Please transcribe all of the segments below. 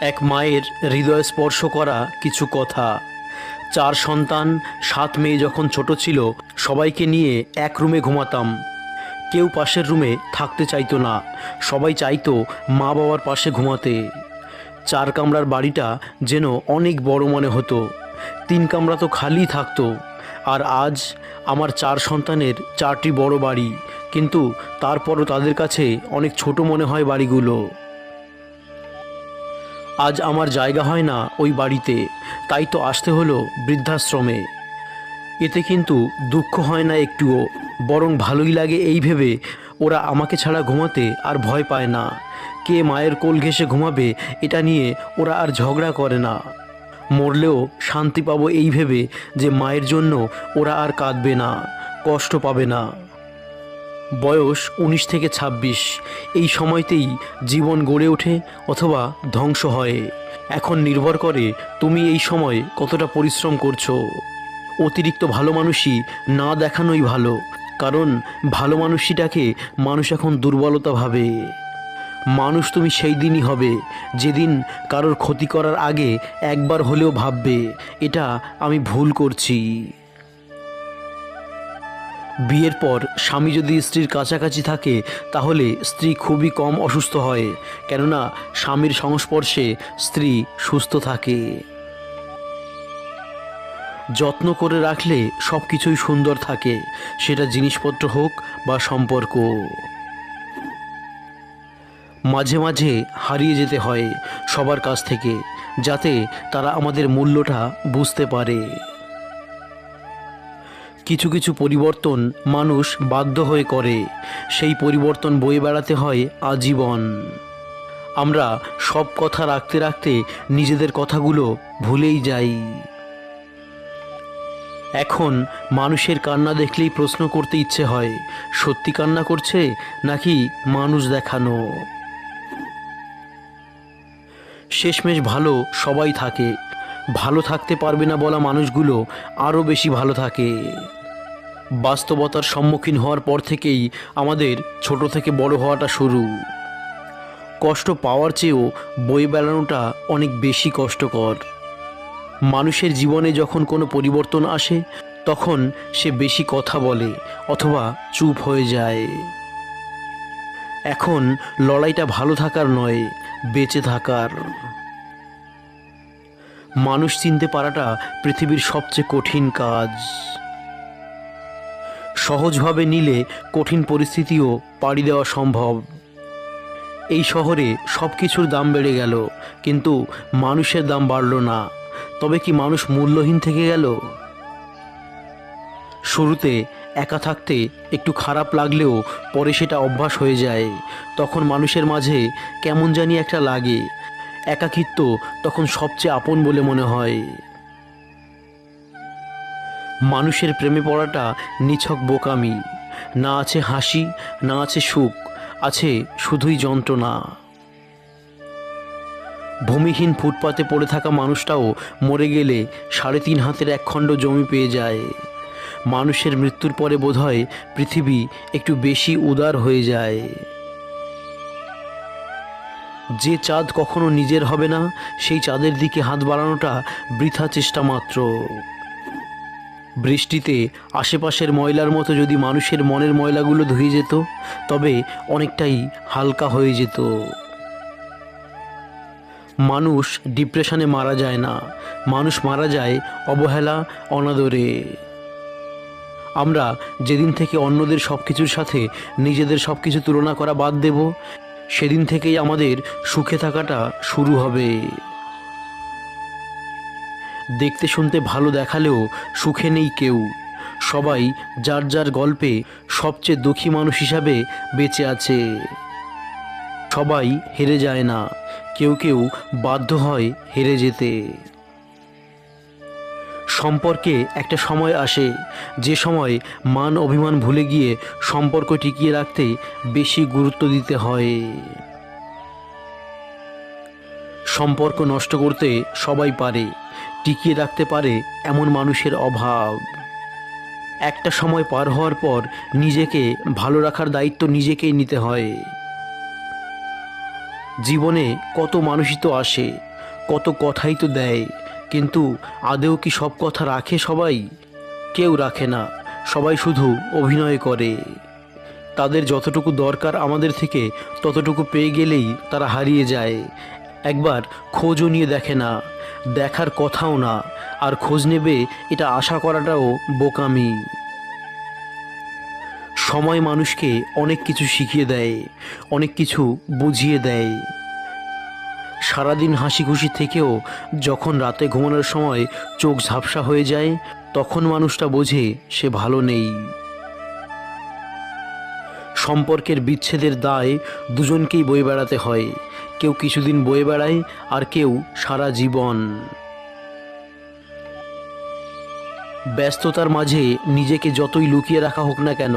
এক মায়ের হৃদয় স্পর্শ করা কিছু কথা। 4 সন্তান, 7 মেয়ে যখন ছোট ছিল, সবাইকে নিয়ে এক রুমে ঘুমাতাম। কেউ পাশের রুমে থাকতে চাইতো না, সবাই চাইতো মা বাবার পাশে ঘুমাতে। 4 কামরার বাড়িটা যেন অনেক বড় মনে হতো, 3 কামরা তো খালি থাকতো। আর আজ আমার 4 সন্তানের 4টি বড় বাড়ি, কিন্তু তারপরও তাদের কাছে অনেক ছোট মনে হয় বাড়িগুলো। আজ আমার জায়গা হয় না ওই বাড়িতে, তাই তো আসতে হলো বৃদ্ধাশ্রমে। এতে কিন্তু দুঃখ হয় না একটুও, বরং ভালোই লাগে এই ভেবে ওরা আমাকে ছাড়া ঘুমাতে আর ভয় পায় না। কে মায়ের কোল ঘেঁষে ঘুমাবে এটা নিয়ে ওরা আর ঝগড়া করে না। মরলেও শান্তি পাবো এই ভেবে যে মায়ের জন্য ওরা আর কাঁদবে না, কষ্ট পাবে না। বয়স 19 থেকে 26, এই সময়তেই জীবন গড়ে ওঠে অথবা ধ্বংস হয়। এখন নির্ভর করে তুমি এই সময় কতটা পরিশ্রম করছো। অতিরিক্ত ভালো মানুষই না দেখানোই ভালো, কারণ ভালো মানুষটাকে মানুষ এখন দুর্বলতা ভাবে। মানুষ তুমি সেই দিনই হবে যেদিন কারোর ক্ষতি করার আগে একবার হলেও ভাববে, এটা আমি ভুল করছি। বিয়ের পর স্বামী যদি স্ত্রীর কাছাকাছি থাকে, তাহলে স্ত্রী খুবই কম অসুস্থ হয়, কেননা স্বামীর সংস্পর্শে স্ত্রী সুস্থ থাকে। যত্ন করে রাখলে সব কিছুই সুন্দর থাকে, সেটা জিনিসপত্র হোক বা সম্পর্ক। মাঝে মাঝে হারিয়ে যেতে হয় সবার কাছ থেকে, যাতে তারা আমাদের মূল্যটা বুঝতে পারে। কিছু কিছু পরিবর্তন মানুষ বাধ্য হয়ে করে, সেই পরিবর্তন বয়ে বেড়াতে হয় আজীবন। আমরা সব কথা রাখতে রাখতে নিজেদের কথাগুলো ভুলেই যাই। এখন মানুষের কান্না দেখলেই প্রশ্ন করতে ইচ্ছে হয়, সত্যি কান্না করছে নাকি মানুষ দেখানো। শেষমেশ ভালো সবাই থাকে, ভালো থাকতে পারবে না বলা মানুষগুলো আরও বেশি ভালো থাকে। বাস্তবতার সম্মুখীন হওয়ার পর থেকেই আমাদের ছোট থেকে বড় হওয়াটা শুরু। কষ্ট পাওয়ার চেয়েও বয়ে বেড়ানোটা অনেক বেশি কষ্টকর। মানুষের জীবনে যখন কোনো পরিবর্তন আসে, তখন সে বেশি কথা বলে অথবা চুপ হয়ে যায়। এখন লড়াইটা ভালো থাকার নয়, বেঁচে থাকার। মানুষ চিনতে পারাটা পৃথিবীর সবচেয়ে কঠিন কাজ। সহজভাবে নিলে কঠিন পরিস্থিতিও পাড়ি দেওয়া সম্ভব। এই শহরে সব কিছুর দাম বেড়ে গেল, কিন্তু মানুষের দাম বাড়ল না। তবে কি মানুষ মূল্যহীন থেকে গেল? শুরুতে একা থাকতে একটু খারাপ লাগলেও পরে সেটা অভ্যাস হয়ে যায়। তখন মানুষের মাঝে কেমন জানি একটা লাগে, একাকিত্ব তখন সবচেয়ে আপন বলে মনে হয়। মানুষের প্রেমে পড়াটা নিছক বোকামি। না আছে হাসি, না আছে সুখ, আছে শুধুই যন্ত্রণা। ভূমিহীন ফুটপাতে পড়ে থাকা মানুষটাও মরে গেলে 3.5 হাতের এক খণ্ড জমি পেয়ে যায়। মানুষের মৃত্যুর পরে বোধহয় পৃথিবী একটু বেশি উদার হয়ে যায়। যে চাঁদ কখনো নিজের হবে না, সেই চাঁদের দিকে হাত বাড়ানোটা বৃথা চেষ্টা মাত্র। বৃষ্টিতে আশেপাশের ময়লার মতো যদি মানুষের মনের ময়লাগুলো ধুয়ে যেত, তবে অনেকটাই হালকা হয়ে যেত। মানুষ ডিপ্রেশনে মারা যায় না, মানুষ মারা যায় অবহেলা, অনাদরে। আমরা যেদিন থেকে অন্যদের সব কিছুর সাথে নিজেদের সব কিছু তুলনা করা বাদ দেব, সেদিন থেকেই আমাদের সুখে থাকাটা শুরু হবে। দেখতে শুনতে ভালো দেখালেও সুখে নেই কেউ। সবাই যার যার গল্পে সবচেয়ে দুঃখী মানুষ হিসাবে বেঁচে আছে। সবাই হেরে যায় না, কেউ কেউ বাধ্য হয় হেরে যেতে। সম্পর্কে একটা সময় আসে, যে সময় মান অভিমান ভুলে গিয়ে সম্পর্ক টিকিয়ে রাখতে বেশি গুরুত্ব দিতে হয়। সম্পর্ক নষ্ট করতে সবাই পারে, টিকিয়ে রাখতে পারে এমন মানুষের অভাব। একটা সময় পার হওয়ার পর নিজেকে ভালো রাখার দায়িত্ব নিজেকেই নিতে হয়। জীবনে কত মানুষই তো আসে, কত কথাই তো দেয়, কিন্তু আদেও কি সব কথা রাখে সবাই? কেউ রাখে না, সবাই শুধু অভিনয় করে। তাদের যতটুকু দরকার আমাদের থেকে ততটুকু পেয়ে গেলেই তারা হারিয়ে যায়। একবার খোঁজও নিয়ে দেখে না, দেখার কথাও না, আর খোঁজ নেবে এটা আশা করাটাও বোকামি। সময় মানুষকে অনেক কিছু শিখিয়ে দেয়, অনেক কিছু বুঝিয়ে দেয়। সারাদিন হাসি খুশি থেকেও যখন রাতে ঘুমানোর সময় চোখ ঝাপসা হয়ে যায়, তখন মানুষটা বোঝে সে ভালো নেই। সম্পর্কের বিচ্ছেদের দায় দুজনকেই বয়ে বেড়াতে হয়, কেউ কিছুদিন বয়ে বেড়ায় আর কেউ সারা জীবন। ব্যস্ততার মাঝে নিজেকে যতই লুকিয়ে রাখা হোক না কেন,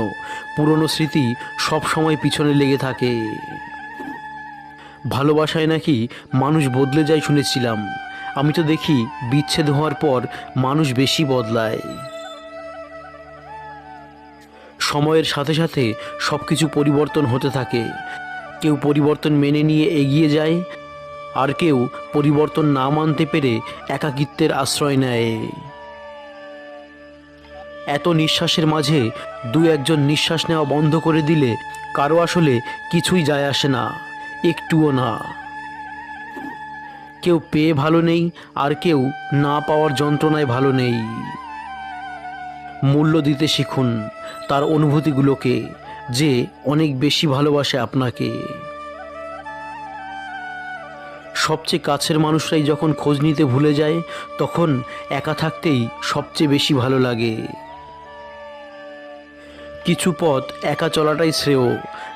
পুরনো স্মৃতি সব সময় পিছনে লেগে থাকে। ভালোবাসায় নাকি মানুষ বদলে যায় শুনেছিলাম, আমি তো দেখি বিচ্ছেদ হওয়ার পর মানুষ বেশি বদলায়। সময়ের সাথে সাথে সব কিছু পরিবর্তন হতে থাকে, কেউ পরিবর্তন মেনে নিয়ে এগিয়ে যায়, আর কেউ পরিবর্তন না মানতে পেরে একাকিত্বের আশ্রয় নেয়। এত নিঃশ্বাসের মাঝে দু একজন নিঃশ্বাস নেওয়া বন্ধ করে দিলে কারো আসলে কিছুই যায় আসে না, একটুও না। কেউ পেয়ে ভালো নেই, আর কেউ না পাওয়ার যন্ত্রণায় ভালো নেই। মূল্য দিতে শিখুন তার অনুভূতিগুলোকে, যে অনেক বেশি ভালোবাসে আপনাকে। সবচেয়ে কাছের মানুষরাই যখন খোঁজ নিতে ভুলে যায়, তখন একা থাকতেই সবচেয়ে বেশি ভালো লাগে। কিছু পথ একা চলাটাই শ্রেয়,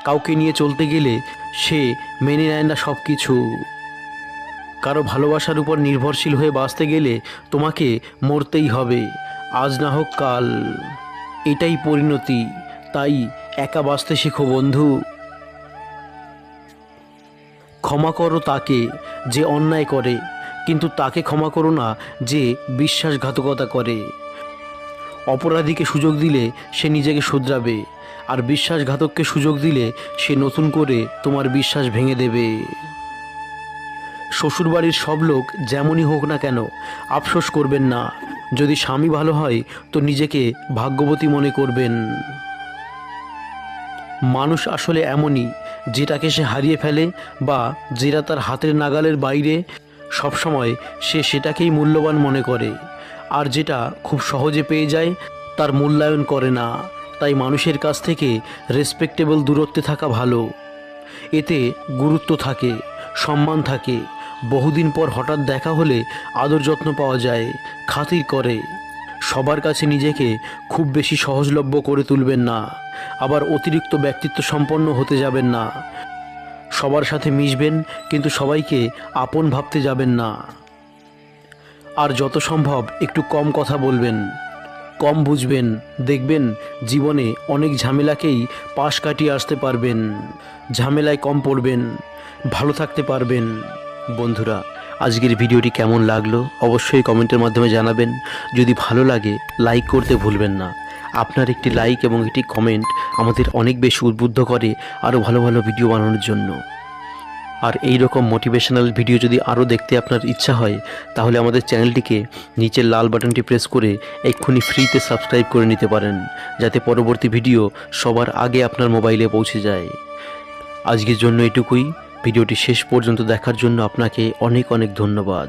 কাউকে নিয়ে চলতে গেলে সে মেনে নেয় না সব কিছু। কারো ভালোবাসার উপর নির্ভরশীল হয়ে বাঁচতে গেলে তোমাকে মরতেই হবে, আজ না হোক কাল। এটাই পরিণতি, তাই একা বাঁচতে শেখো বন্ধু। ক্ষমা করো তাকে যে অন্যায় করে, কিন্তু তাকে ক্ষমা করো না যে বিশ্বাসঘাতকতা করে। অপরাধীকে সুযোগ দিলে সে নিজেকে শুধরাবে, আর বিশ্বাসঘাতককে সুযোগ দিলে সে নতুন করে তোমার বিশ্বাস ভেঙে দেবে। শ্বশুরবাড়ির সব লোক যেমনই হোক না কেন, আফসোস করবেন না। যদি স্বামী ভালো হয় তো নিজেকে ভাগ্যবতী মনে করবেন। মানুষ আসলে এমনই, যেটাকে সে হারিয়ে ফেলে বা যেটা তার হাতের নাগালের বাইরে, সবসময় সে সেটাকেই মূল্যবান মনে করে। আর যেটা খুব সহজে পেয়ে যায় তার মূল্যায়ন করে না। তাই মানুষের কাছ থেকে রেসপেক্টেবল দূরত্বে থাকা ভালো। এতে গুরুত্ব থাকে, সম্মান থাকে। বহুদিন পর হঠাৎ দেখা হলে আদর যত্ন পাওয়া যায়, খাতির করে। সবার কাছে নিজেকে খুব বেশি সহজলভ্য করে তুলবেন না, আবার অতিরিক্ত ব্যক্তিত্ব সম্পন্ন হতে যাবেন না। সবার সাথে মিশবেন, কিন্তু সবাইকে আপন ভাবতে যাবেন না। আর যত সম্ভব একটু কম কথা বলবেন, কম বুঝবেন। দেখবেন জীবনে অনেক ঝামেলাকেই পাশ কাটিয়ে আসতে পারবেন। ঝামেলায় কম পড়বেন, ভালো থাকতে পারবেন। বন্ধুরা, আজকের ভিডিওটি কেমন লাগলো অবশ্যই কমেন্টের মাধ্যমে জানাবেন। যদি ভালো লাগে লাইক করতে ভুলবেন না। আপনার একটি লাইক এবং একটি কমেন্ট আমাদের অনেক বেশি উদ্বুদ্ধ করে আরও ভালো ভালো ভিডিও বানানোর জন্য। আর এই রকম মোটিভেশনাল ভিডিও যদি আরও দেখতে আপনার ইচ্ছা হয়, তাহলে আমাদের চ্যানেলটিকে নিচের লাল বাটনটি প্রেস করে এক্ষুনি ফ্রিতে সাবস্ক্রাইব করে নিতে পারেন, যাতে পরবর্তী ভিডিও সবার আগে আপনার মোবাইলে পৌঁছে যায়। আজকের জন্য এটুকুই। ভিডিওটি শেষ পর্যন্ত দেখার জন্য আপনাকে অনেক অনেক ধন্যবাদ।